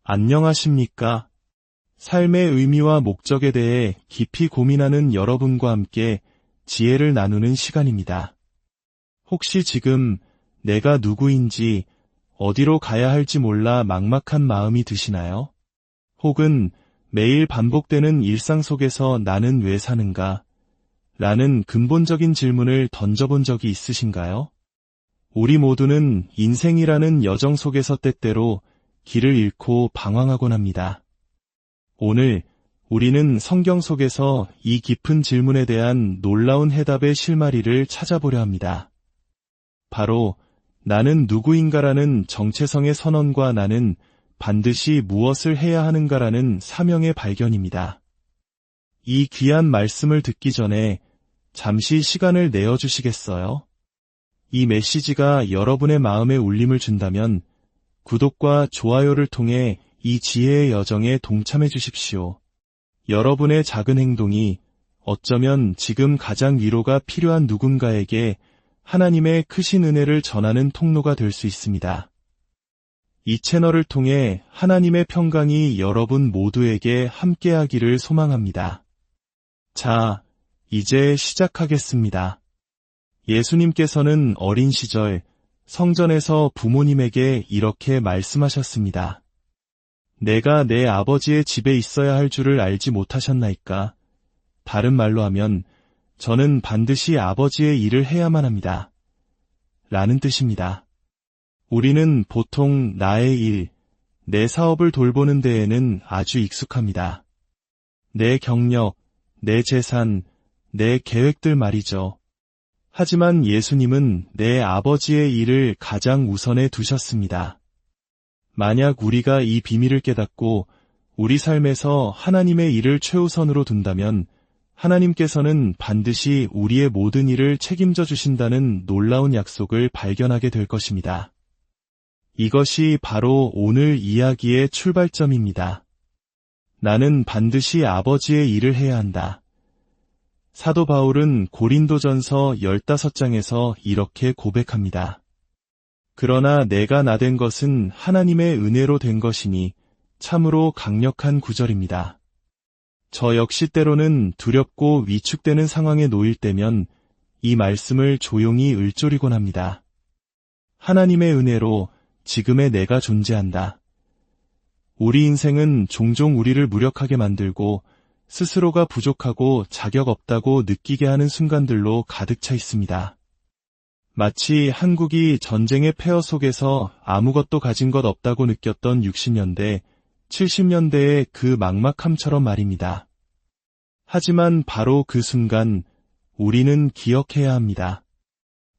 안녕하십니까? 삶의 의미와 목적에 대해 깊이 고민하는 여러분과 함께 지혜를 나누는 시간입니다. 혹시 지금 내가 누구인지, 어디로 가야 할지 몰라 막막한 마음이 드시나요? 혹은 매일 반복되는 일상 속에서 나는 왜 사는가? 라는 근본적인 질문을 던져본 적이 있으신가요? 우리 모두는 인생이라는 여정 속에서 때때로 길을 잃고 방황하곤 합니다. 오늘 우리는 성경 속에서 이 깊은 질문에 대한 놀라운 해답의 실마리를 찾아보려 합니다. 바로 나는 누구인가라는 정체성의 선언과 나는 반드시 무엇을 해야 하는가라는 사명의 발견입니다. 이 귀한 말씀을 듣기 전에 잠시 시간을 내어주시겠어요? 이 메시지가 여러분의 마음에 울림을 준다면 구독과 좋아요를 통해 이 지혜의 여정에 동참해 주십시오. 여러분의 작은 행동이 어쩌면 지금 가장 위로가 필요한 누군가에게 하나님의 크신 은혜를 전하는 통로가 될 수 있습니다. 이 채널을 통해 하나님의 평강이 여러분 모두에게 함께하기를 소망합니다. 자, 이제 시작하겠습니다. 예수님께서는 어린 시절 성전에서 부모님에게 이렇게 말씀하셨습니다. 내가 내 아버지의 집에 있어야 할 줄을 알지 못하셨나이까? 다른 말로 하면 저는 반드시 아버지의 일을 해야만 합니다. 라는 뜻입니다. 우리는 보통 나의 일, 내 사업을 돌보는 데에는 아주 익숙합니다. 내 경력, 내 재산, 내 계획들 말이죠. 하지만 예수님은 내 아버지의 일을 가장 우선에 두셨습니다. 만약 우리가 이 비밀을 깨닫고 우리 삶에서 하나님의 일을 최우선으로 둔다면 하나님께서는 반드시 우리의 모든 일을 책임져 주신다는 놀라운 약속을 발견하게 될 것입니다. 이것이 바로 오늘 이야기의 출발점입니다. 나는 반드시 아버지의 일을 해야 한다. 사도 바울은 고린도전서 15장에서 이렇게 고백합니다. 그러나 내가 나된 것은 하나님의 은혜로 된 것이니 참으로 강력한 구절입니다. 저 역시 때로는 두렵고 위축되는 상황에 놓일 때면 이 말씀을 조용히 읊조리곤 합니다. 하나님의 은혜로 지금의 내가 존재한다. 우리 인생은 종종 우리를 무력하게 만들고 스스로가 부족하고 자격 없다고 느끼게 하는 순간들로 가득 차 있습니다. 마치 한국이 전쟁의 폐허 속에서 아무것도 가진 것 없다고 느꼈던 60년대, 70년대의 그 막막함처럼 말입니다. 하지만 바로 그 순간 우리는 기억해야 합니다.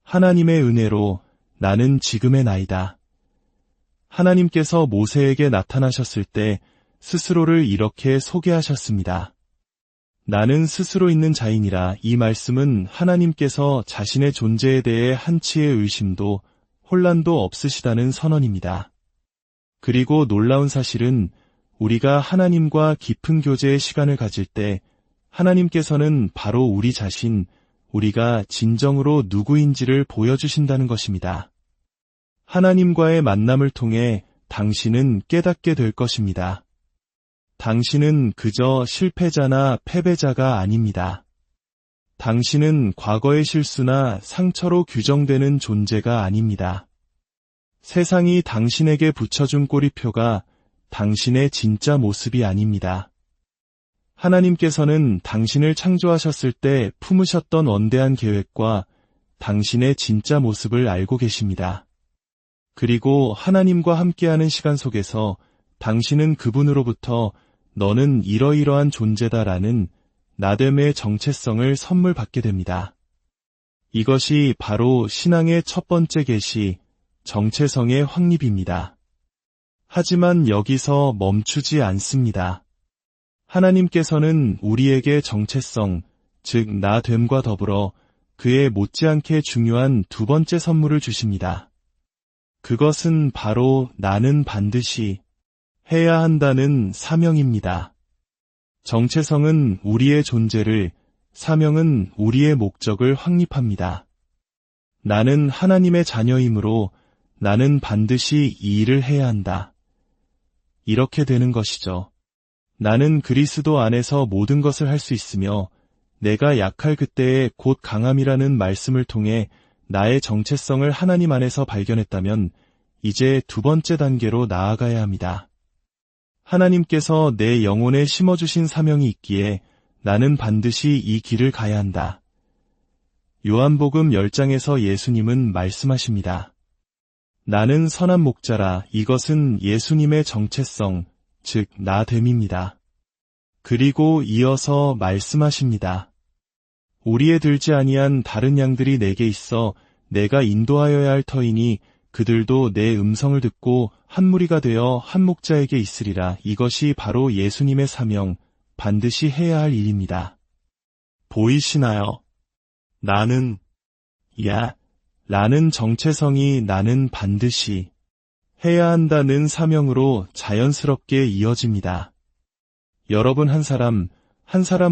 하나님의 은혜로 나는 지금의 나이다. 하나님께서 모세에게 나타나셨을 때 스스로를 이렇게 소개하셨습니다. 나는 스스로 있는 자이니라. 이 말씀은 하나님께서 자신의 존재에 대해 한치의 의심도 혼란도 없으시다는 선언입니다. 그리고 놀라운 사실은 우리가 하나님과 깊은 교제의 시간을 가질 때 하나님께서는 바로 우리 자신, 우리가 진정으로 누구인지를 보여주신다는 것입니다. 하나님과의 만남을 통해 당신은 깨닫게 될 것입니다. 당신은 그저 실패자나 패배자가 아닙니다. 당신은 과거의 실수나 상처로 규정되는 존재가 아닙니다. 세상이 당신에게 붙여준 꼬리표가 당신의 진짜 모습이 아닙니다. 하나님께서는 당신을 창조하셨을 때 품으셨던 원대한 계획과 당신의 진짜 모습을 알고 계십니다. 그리고 하나님과 함께하는 시간 속에서 당신은 그분으로부터 너는 이러이러한 존재다라는 나됨의 정체성을 선물 받게 됩니다. 이것이 바로 신앙의 첫 번째 계시, 정체성의 확립입니다. 하지만 여기서 멈추지 않습니다. 하나님께서는 우리에게 정체성, 즉 나됨과 더불어 그에 못지않게 중요한 두 번째 선물을 주십니다. 그것은 바로 나는 반드시 해야 한다는 사명입니다. 정체성은 우리의 존재를, 사명은 우리의 목적을 확립합니다. 나는 하나님의 자녀이므로 나는 반드시 이 일을 해야 한다. 이렇게 되는 것이죠. 나는 그리스도 안에서 모든 것을 할 수 있으며 내가 약할 그때에 곧 강함이라는 말씀을 통해 나의 정체성을 하나님 안에서 발견했다면 이제 두 번째 단계로 나아가야 합니다. 하나님께서 내 영혼에 심어주신 사명이 있기에 나는 반드시 이 길을 가야 한다. 요한복음 10장에서 예수님은 말씀하십니다. 나는 선한 목자라. 이것은 예수님의 정체성, 즉 나됨입니다. 그리고 이어서 말씀하십니다. 우리에 들지 아니한 다른 양들이 내게 있어 내가 인도하여야 할 터이니 그들도 내 음성을 듣고 한 무리가 되어 한 목자에게 있으리라. 이것이 바로 예수님의 사명, 반드시 해야 할 일입니다. 보이시나요? 라는 정체성이 나는 반드시 해야 한다는 사명으로 자연스럽게 이어집니다. 여러분 한 사람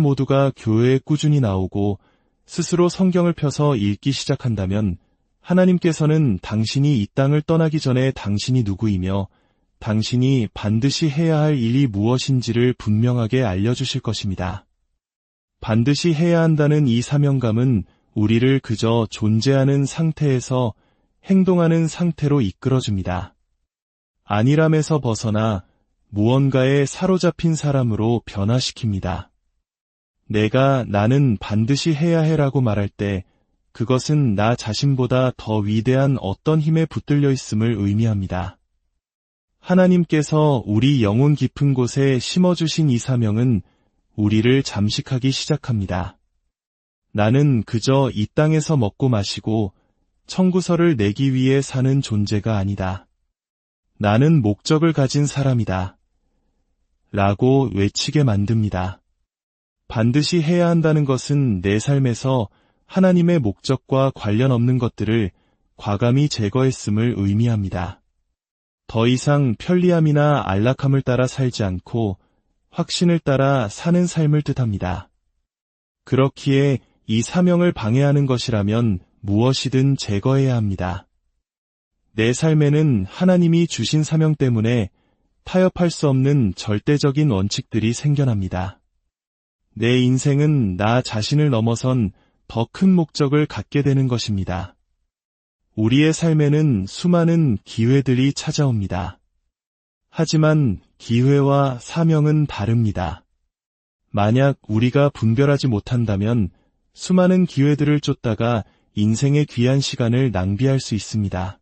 모두가 교회에 꾸준히 나오고 스스로 성경을 펴서 읽기 시작한다면 하나님께서는 당신이 이 땅을 떠나기 전에 당신이 누구이며 당신이 반드시 해야 할 일이 무엇인지를 분명하게 알려주실 것입니다. 반드시 해야 한다는 이 사명감은 우리를 그저 존재하는 상태에서 행동하는 상태로 이끌어줍니다. 안일함에서 벗어나 무언가에 사로잡힌 사람으로 변화시킵니다. 나는 반드시 해야 해라고 말할 때 그것은 나 자신보다 더 위대한 어떤 힘에 붙들려 있음을 의미합니다. 하나님께서 우리 영혼 깊은 곳에 심어주신 이 사명은 우리를 잠식하기 시작합니다. 나는 그저 이 땅에서 먹고 마시고 청구서를 내기 위해 사는 존재가 아니다. 나는 목적을 가진 사람이다. 라고 외치게 만듭니다. 반드시 해야 한다는 것은 내 삶에서 하나님의 목적과 관련 없는 것들을 과감히 제거했음을 의미합니다. 더 이상 편리함이나 안락함을 따라 살지 않고 확신을 따라 사는 삶을 뜻합니다. 그렇기에 이 사명을 방해하는 것이라면 무엇이든 제거해야 합니다. 내 삶에는 하나님이 주신 사명 때문에 타협할 수 없는 절대적인 원칙들이 생겨납니다. 내 인생은 나 자신을 넘어선 더 큰 목적을 갖게 되는 것입니다. 우리의 삶에는 수많은 기회들이 찾아옵니다. 하지만 기회와 사명은 다릅니다. 만약 우리가 분별하지 못한다면 수많은 기회들을 쫓다가 인생의 귀한 시간을 낭비할 수 있습니다.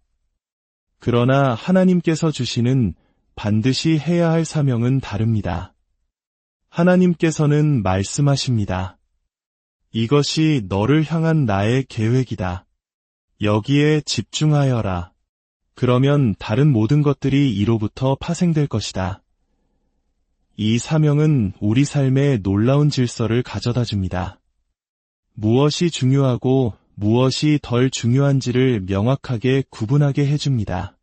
그러나 하나님께서 주시는 반드시 해야 할 사명은 다릅니다. 하나님께서는 말씀하십니다. 이것이 너를 향한 나의 계획이다. 여기에 집중하여라. 그러면 다른 모든 것들이 이로부터 파생될 것이다. 이 사명은 우리 삶에 놀라운 질서를 가져다 줍니다. 무엇이 중요하고 무엇이 덜 중요한지를 명확하게 구분하게 해줍니다.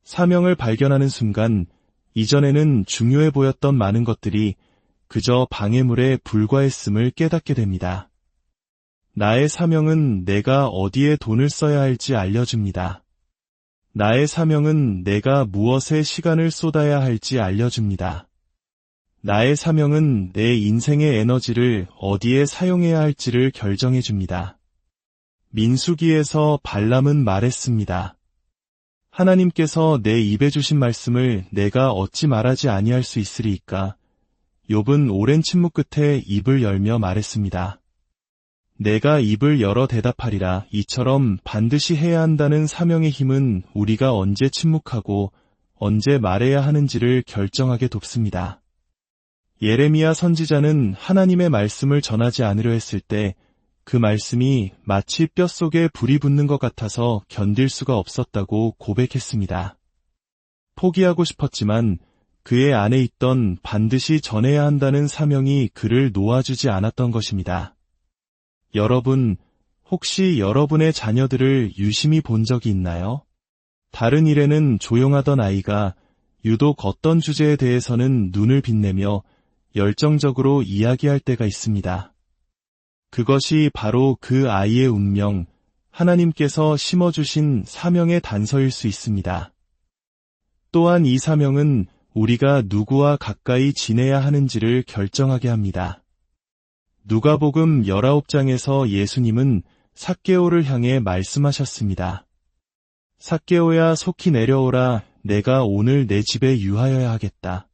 사명을 발견하는 순간 이전에는 중요해 보였던 많은 것들이 그저 방해물에 불과했음을 깨닫게 됩니다. 나의 사명은 내가 어디에 돈을 써야 할지 알려줍니다. 나의 사명은 내가 무엇에 시간을 쏟아야 할지 알려줍니다. 나의 사명은 내 인생의 에너지를 어디에 사용해야 할지를 결정해줍니다. 민수기에서 발람은 말했습니다. 하나님께서 내 입에 주신 말씀을 내가 어찌 말하지 아니할 수 있으리이까. 욥은 오랜 침묵 끝에 입을 열며 말했습니다. 내가 입을 열어 대답하리라. 이처럼 반드시 해야 한다는 사명의 힘은 우리가 언제 침묵하고 언제 말해야 하는지를 결정하게 돕습니다. 예레미야 선지자는 하나님의 말씀을 전하지 않으려 했을 때 그 말씀이 마치 뼛속에 불이 붙는 것 같아서 견딜 수가 없었다고 고백했습니다. 포기하고 싶었지만 그의 안에 있던 반드시 전해야 한다는 사명이 그를 놓아주지 않았던 것입니다. 여러분, 혹시 여러분의 자녀들을 유심히 본 적이 있나요? 다른 일에는 조용하던 아이가 유독 어떤 주제에 대해서는 눈을 빛내며 열정적으로 이야기할 때가 있습니다. 그것이 바로 그 아이의 운명, 하나님께서 심어주신 사명의 단서일 수 있습니다. 또한 이 사명은 우리가 누구와 가까이 지내야 하는지를 결정하게 합니다. 누가복음 19장에서 예수님은 삭개오를 향해 말씀하셨습니다. 삭개오야, 속히 내려오라. 내가 오늘 내 집에 유하여야 하겠다.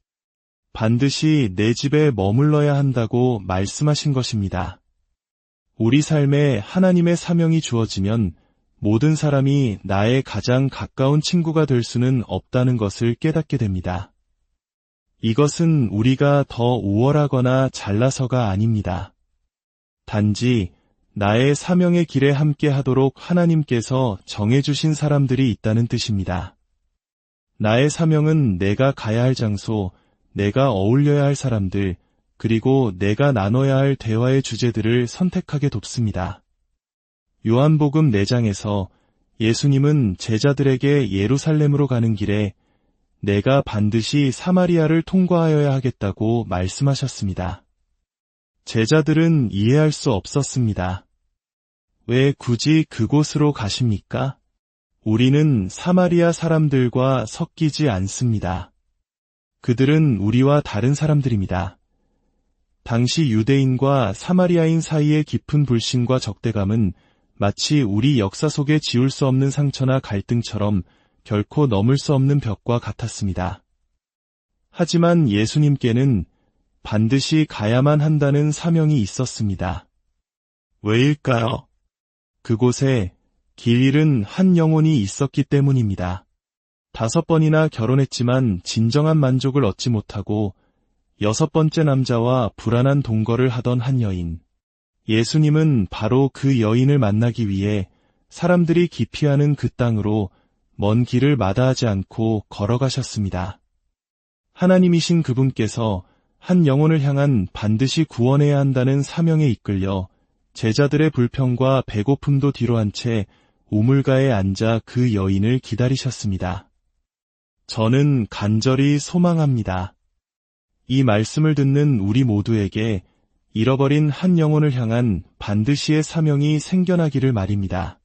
반드시 내 집에 머물러야 한다고 말씀하신 것입니다. 우리 삶에 하나님의 사명이 주어지면 모든 사람이 나의 가장 가까운 친구가 될 수는 없다는 것을 깨닫게 됩니다. 이것은 우리가 더 우월하거나 잘나서가 아닙니다. 단지 나의 사명의 길에 함께 하도록 하나님께서 정해주신 사람들이 있다는 뜻입니다. 나의 사명은 내가 가야 할 장소, 내가 어울려야 할 사람들, 그리고 내가 나눠야 할 대화의 주제들을 선택하게 돕습니다. 요한복음 4장에서 예수님은 제자들에게 예루살렘으로 가는 길에 내가 반드시 사마리아를 통과하여야 하겠다고 말씀하셨습니다. 제자들은 이해할 수 없었습니다. 왜 굳이 그곳으로 가십니까? 우리는 사마리아 사람들과 섞이지 않습니다. 그들은 우리와 다른 사람들입니다. 당시 유대인과 사마리아인 사이의 깊은 불신과 적대감은 마치 우리 역사 속에 지울 수 없는 상처나 갈등처럼 결코 넘을 수 없는 벽과 같았습니다. 하지만 예수님께는 반드시 가야만 한다는 사명이 있었습니다. 왜일까요? 그곳에 길 잃은 한 영혼이 있었기 때문입니다. 5번이나 결혼했지만 진정한 만족을 얻지 못하고 6번째 남자와 불안한 동거를 하던 한 여인. 예수님은 바로 그 여인을 만나기 위해 사람들이 기피하는 그 땅으로 먼 길을 마다하지 않고 걸어가셨습니다. 하나님이신 그분께서 한 영혼을 향한 반드시 구원해야 한다는 사명에 이끌려 제자들의 불평과 배고픔도 뒤로 한 채 우물가에 앉아 그 여인을 기다리셨습니다. 저는 간절히 소망합니다. 이 말씀을 듣는 우리 모두에게 잃어버린 한 영혼을 향한 반드시의 사명이 생겨나기를 말입니다.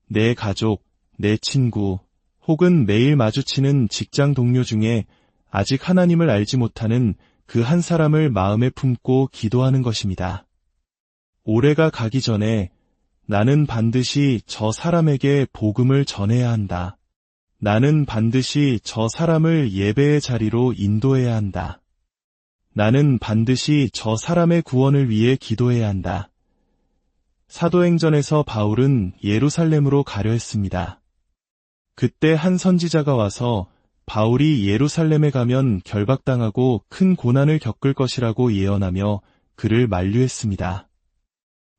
내 가족, 내 친구, 혹은 매일 마주치는 직장 동료 중에 아직 하나님을 알지 못하는 그 한 사람을 마음에 품고 기도하는 것입니다. 올해가 가기 전에 나는 반드시 저 사람에게 복음을 전해야 한다. 나는 반드시 저 사람을 예배의 자리로 인도해야 한다. 나는 반드시 저 사람의 구원을 위해 기도해야 한다. 사도행전에서 바울은 예루살렘으로 가려 했습니다. 그때 한 선지자가 와서 바울이 예루살렘에 가면 결박당하고 큰 고난을 겪을 것이라고 예언하며 그를 만류했습니다.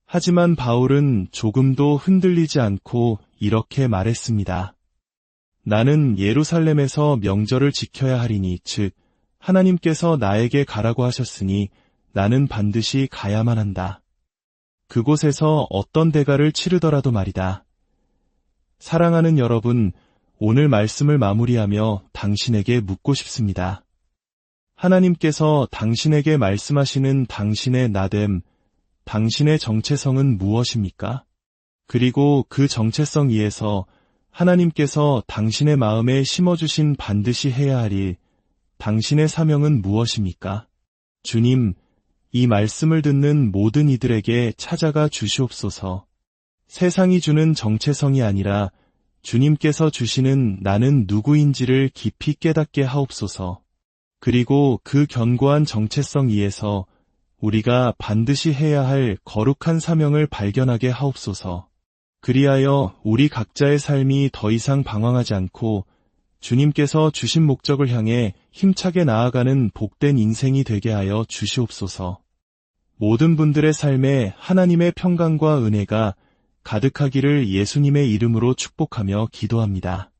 하지만 바울은 조금도 흔들리지 않고 이렇게 말했습니다. 나는 예루살렘에서 명절을 지켜야 하리니, 즉 하나님께서 나에게 가라고 하셨으니 나는 반드시 가야만 한다. 그곳에서 어떤 대가를 치르더라도 말이다. 사랑하는 여러분, 오늘 말씀을 마무리하며 당신에게 묻고 싶습니다. 하나님께서 당신에게 말씀하시는 당신의 나됨, 당신의 정체성은 무엇입니까? 그리고 그 정체성 위에서 하나님께서 당신의 마음에 심어주신 반드시 해야 할 일, 당신의 사명은 무엇입니까? 주님, 이 말씀을 듣는 모든 이들에게 찾아가 주시옵소서. 세상이 주는 정체성이 아니라 주님께서 주시는 나는 누구인지를 깊이 깨닫게 하옵소서. 그리고 그 견고한 정체성 위에서 우리가 반드시 해야 할 거룩한 사명을 발견하게 하옵소서. 그리하여 우리 각자의 삶이 더 이상 방황하지 않고 주님께서 주신 목적을 향해 힘차게 나아가는 복된 인생이 되게 하여 주시옵소서. 모든 분들의 삶에 하나님의 평강과 은혜가 가득하기를 예수님의 이름으로 축복하며 기도합니다.